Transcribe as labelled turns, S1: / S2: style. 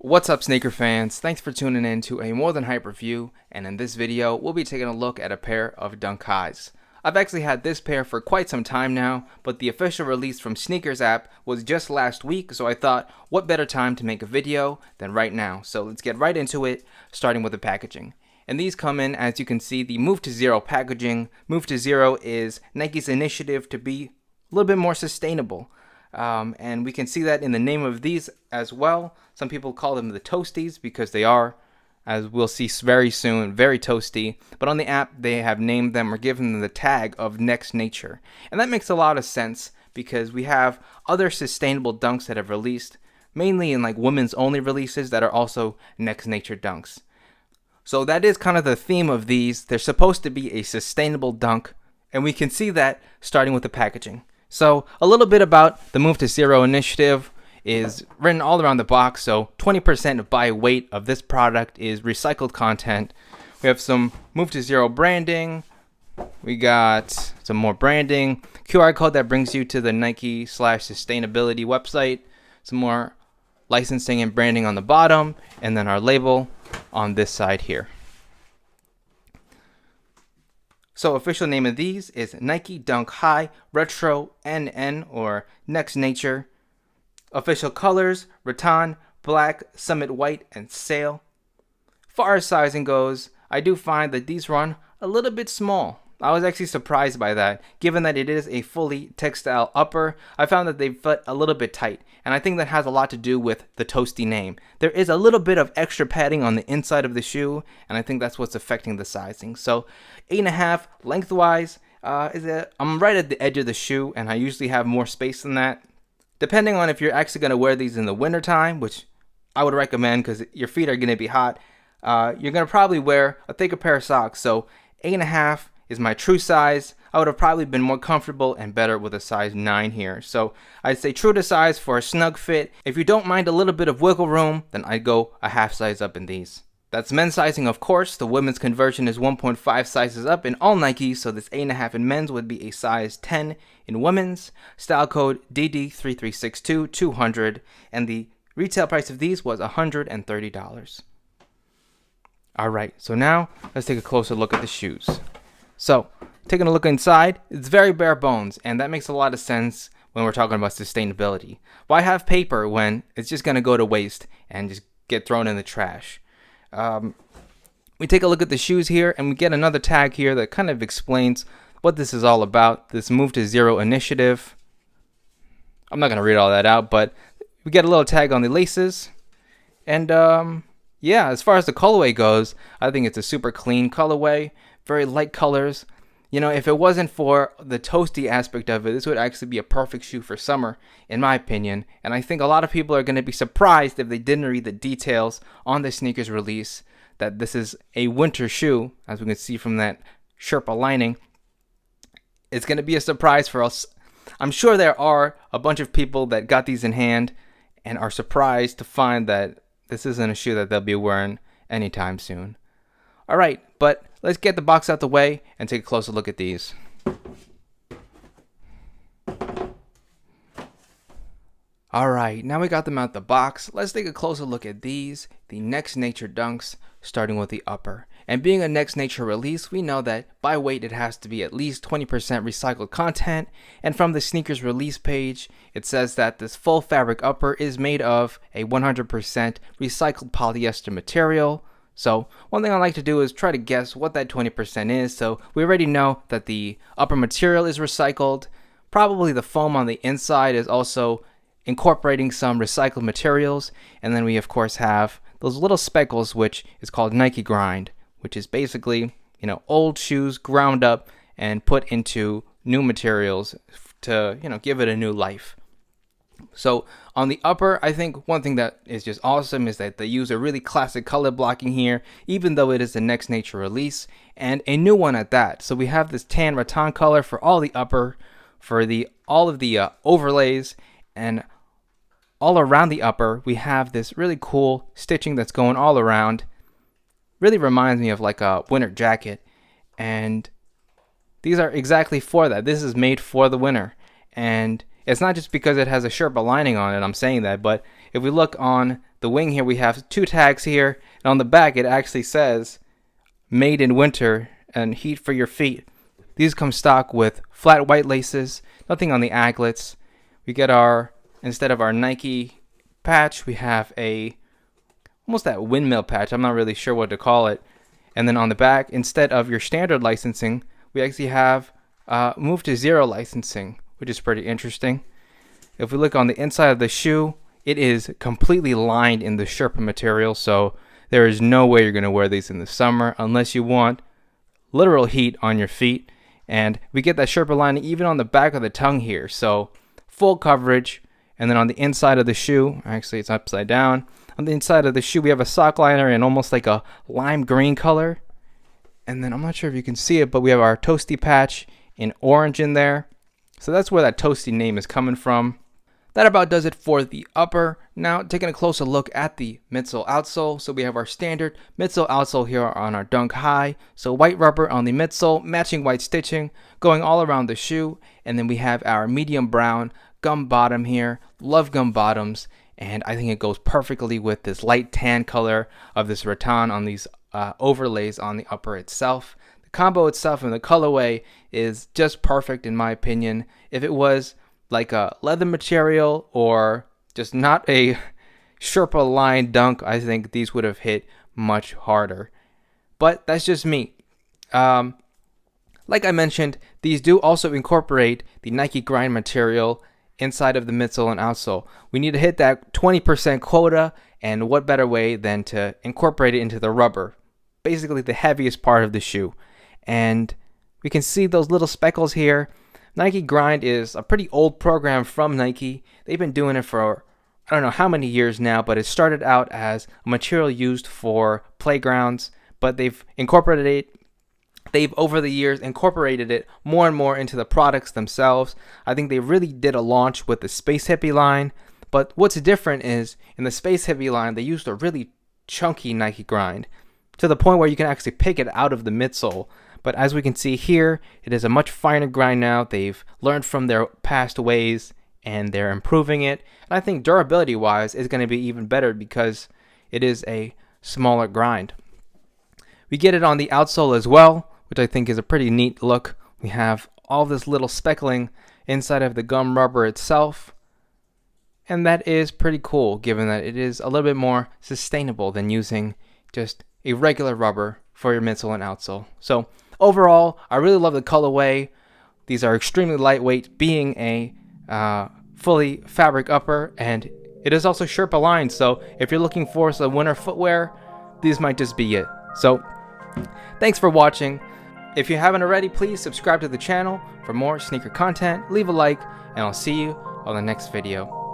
S1: What's up, sneaker fans? Thanks for tuning in to a More Than Hype review, and in this video we'll be taking a look at a pair of Dunk Highs. I've actually had this pair for quite some time now, but the official release from Sneakers app was just last week, so I thought what better time to make a video than right now. So let's get right into it, starting with the packaging. And these come in, as you can see, the Move to Zero packaging. Move to Zero is Nike's initiative to be a little bit more sustainable. And we can see that in the name of these as well. Some people call them the Toasties because they are, as we'll see very soon, very toasty. But on the app, they have named them or given them the tag of Next Nature. And that makes a lot of sense because we have other sustainable dunks that have released, mainly in like women's only releases that are also Next Nature dunks. So that is kind of the theme of these. They're supposed to be a sustainable dunk, and we can see that starting with the packaging. So a little bit about the Move to Zero initiative is written all around the box. So 20% by weight of this product is recycled content. We have some Move to Zero branding. We got some more branding. QR code that brings you to the Nike/sustainability website. Some more licensing and branding on the bottom. And then our label on this side here. So official name of these is Nike Dunk High Retro NN or Next Nature. Official colors, Rattan, black, summit white, and sail. Far as sizing goes, I do find that these run a little bit small. I was actually surprised by that. Given that it is a fully textile upper, I found that they fit a little bit tight. And I think that has a lot to do with the Toasty name. There is a little bit of extra padding on the inside of the shoe, and I think that's what's affecting the sizing. So 8.5 lengthwise, I'm right at the edge of the shoe, and I usually have more space than that. Depending on if you're actually going to wear these in the winter time, which I would recommend because your feet are going to be hot, you're going to probably wear a thicker pair of socks. So 8.5 is my true size. I would have probably been more comfortable and better with a size 9 here. So I'd say true to size for a snug fit. If you don't mind a little bit of wiggle room, then I'd go a half size up in these. That's men's sizing, of course. The women's conversion is 1.5 sizes up in all Nikes, so this 8.5 in men's would be a size 10 in women's. Style code DD3362-200, and the retail price of these was $130. Alright, so now let's take a closer look at the shoes. So, taking a look inside, it's very bare bones, and that makes a lot of sense when we're talking about sustainability. Why have paper when it's just going to go to waste and just get thrown in the trash? We take a look at the shoes here, and we get another tag here that kind of explains what this is all about, this Move to Zero initiative. I'm not going to read all that out, but we get a little tag on the laces. And yeah, as far as the colorway goes, I think it's a super clean colorway, very light colors. You know, if it wasn't for the toasty aspect of it, this would actually be a perfect shoe for summer, in my opinion. And I think a lot of people are going to be surprised if they didn't read the details on the sneakers release that this is a winter shoe, as we can see from that Sherpa lining. It's going to be a surprise for us. I'm sure there are a bunch of people that got these in hand and are surprised to find that this isn't a shoe that they'll be wearing anytime soon. All right, but let's get the box out the way and take a closer look at these. All right, now we got them out the box. Let's take a closer look at these, the Next Nature dunks, starting with the upper. And being a Next Nature release, we know that by weight it has to be at least 20% recycled content. And from the sneakers release page, it says that this full fabric upper is made of a 100% recycled polyester material. So one thing I like to do is try to guess what that 20% is. So we already know that the upper material is recycled. Probably the foam on the inside is also incorporating some recycled materials. And then we of course have those little speckles, which is called Nike grind, which is basically, you know, old shoes ground up and put into new materials to, you know, give it a new life. So on the upper, I think one thing that is just awesome is that they use a really classic color blocking here, even though it is the Next Nature release, and a new one at that. So we have this tan rattan color for all the upper, for all of the overlays, and all around the upper, we have this really cool stitching that's going all around. Really reminds me of like a winter jacket, and these are exactly for that. This is made for the winter, and it's not just because it has a Sherpa lining on it, I'm saying that, but if we look on the wing here we have 2 tags here, and on the back it actually says made in winter and heat for your feet. These come stock with flat white laces, nothing on the aglets. We get our, instead of our Nike patch, we have a almost that windmill patch. I'm not really sure what to call it. And then on the back, instead of your standard licensing, we actually have move to 0 licensing, which is pretty interesting. If we look on the inside of the shoe, it is completely lined in the Sherpa material, so there is no way you're going to wear these in the summer unless you want literal heat on your feet. And we get that Sherpa lining even on the back of the tongue here, so full coverage. And then on the inside of the shoe, actually it's upside down, on the inside of the shoe we have a sock liner in almost like a lime green color. And then I'm not sure if you can see it, but we have our Toasty patch in orange in there. So that's where that Toasty name is coming from. That about does it for the upper. Now taking a closer look at the midsole outsole. So we have our standard midsole outsole here on our Dunk High. So white rubber on the midsole, matching white stitching going all around the shoe. And then we have our medium brown gum bottom here. Love gum bottoms, and I think it goes perfectly with this light tan color of this rattan on these overlays on the upper itself. The combo itself and the colorway is just perfect in my opinion. If it was like a leather material or just not a Sherpa line dunk, I think these would have hit much harder. But that's just me. Like I mentioned, these do also incorporate the Nike grind material inside of the midsole and outsole. We need to hit that 20% quota, and what better way than to incorporate it into the rubber, basically the heaviest part of the shoe. And we can see those little speckles here. Nike Grind is a pretty old program from Nike. They've been doing it for I don't know how many years now, but it started out as a material used for playgrounds, but they've over the years incorporated it more and more into the products themselves. I think they really did a launch with the Space Hippie line, but what's different is in the Space Hippie line they used a really chunky Nike Grind to the point where you can actually pick it out of the midsole. But as we can see here, it is a much finer grind now. They've learned from their past ways and they're improving it. And I think durability wise is going to be even better because it is a smaller grind. We get it on the outsole as well, which I think is a pretty neat look. We have all this little speckling inside of the gum rubber itself. And that is pretty cool given that it is a little bit more sustainable than using just a regular rubber for your midsole and outsole. So overall, I really love the colorway. These are extremely lightweight, being a fully fabric upper, and it is also Sherpa lined. So if you're looking for some winter footwear, these might just be it. So thanks for watching. If you haven't already, please subscribe to the channel for more sneaker content. Leave a like, and I'll see you on the next video.